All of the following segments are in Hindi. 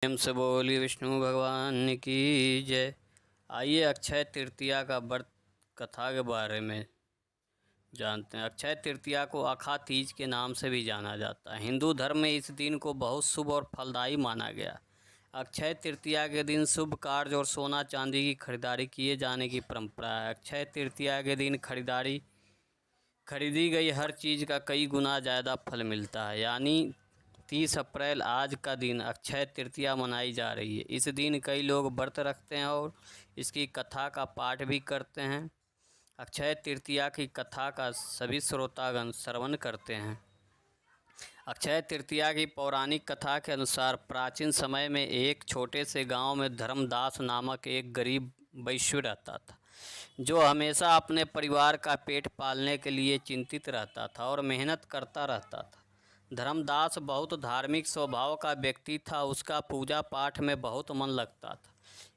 प्रेम से बोली विष्णु भगवान की जय। आइए अक्षय तृतीया का व्रत कथा के बारे में जानते हैं। अक्षय तृतीया को अखा तीज के नाम से भी जाना जाता है। हिंदू धर्म में इस दिन को बहुत शुभ और फलदायी माना गया। अक्षय तृतीया के दिन शुभ कार्य और सोना चांदी की खरीदारी किए जाने की परंपरा है। अक्षय तृतीया के दिन खरीदी गई हर चीज़ का कई गुना ज़्यादा फल मिलता है। यानी 30 अप्रैल आज का दिन अक्षय तृतीया मनाई जा रही है। इस दिन कई लोग व्रत रखते हैं और इसकी कथा का पाठ भी करते हैं। अक्षय तृतीया की कथा का सभी श्रोतागण श्रवण करते हैं। अक्षय तृतीया की पौराणिक कथा के अनुसार प्राचीन समय में एक छोटे से गांव में धर्मदास नामक एक गरीब वैश्य रहता था, जो हमेशा अपने परिवार का पेट पालने के लिए चिंतित रहता था और मेहनत करता रहता था। धर्मदास बहुत धार्मिक स्वभाव का व्यक्ति था। उसका पूजा पाठ में बहुत मन लगता था।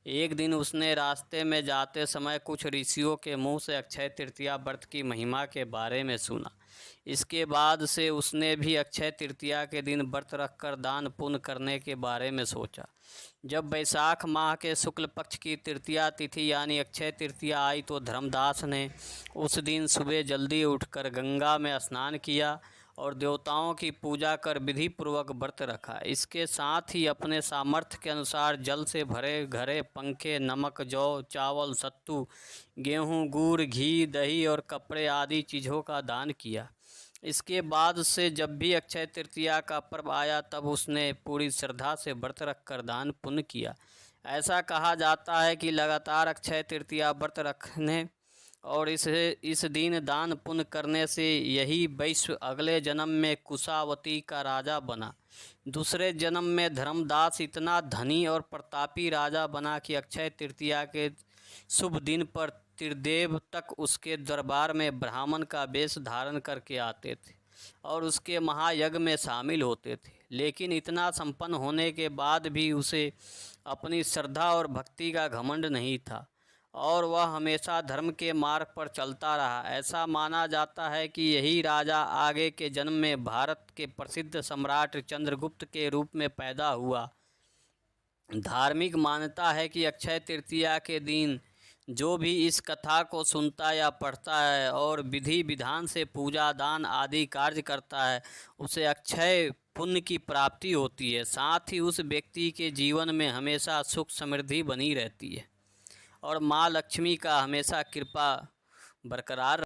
एक दिन उसने रास्ते में जाते समय कुछ ऋषियों के मुंह से अक्षय तृतीया व्रत की महिमा के बारे में सुना। इसके बाद से उसने भी अक्षय तृतीया के दिन व्रत रखकर दान पुण्य करने के बारे में सोचा। जब वैशाख माह के शुक्ल पक्ष की तृतीया तिथि यानी अक्षय तृतीया आई तो धर्मदास ने उस दिन सुबह जल्दी उठकर गंगा में स्नान किया और देवताओं की पूजा कर विधि पूर्वक व्रत रखा। इसके साथ ही अपने सामर्थ्य के अनुसार जल से भरे घड़े, पंखे, नमक, जौ, चावल, सत्तू, गेहूँ, गुड़, घी, दही और कपड़े आदि चीज़ों का दान किया। इसके बाद से जब भी अक्षय तृतीया का पर्व आया तब उसने पूरी श्रद्धा से व्रत रखकर दान पुण्य किया। ऐसा कहा जाता है कि लगातार अक्षय तृतीया व्रत रखने और इस दिन दान पुण्य करने से यही वैश्य अगले जन्म में कुशावती का राजा बना। दूसरे जन्म में धर्मदास इतना धनी और प्रतापी राजा बना कि अक्षय तृतीया के शुभ दिन पर त्रिदेव तक उसके दरबार में ब्राह्मण का वेश धारण करके आते थे और उसके महायज्ञ में शामिल होते थे। लेकिन इतना संपन्न होने के बाद भी उसे अपनी श्रद्धा और भक्ति का घमंड नहीं था और वह हमेशा धर्म के मार्ग पर चलता रहा। ऐसा माना जाता है कि यही राजा आगे के जन्म में भारत के प्रसिद्ध सम्राट चंद्रगुप्त के रूप में पैदा हुआ। धार्मिक मान्यता है कि अक्षय तृतीया के दिन जो भी इस कथा को सुनता या पढ़ता है और विधि विधान से पूजा दान आदि कार्य करता है, उसे अक्षय पुण्य की प्राप्ति होती है। साथ ही उस व्यक्ति के जीवन में हमेशा सुख समृद्धि बनी रहती है और माँ लक्ष्मी का हमेशा कृपा बरकरार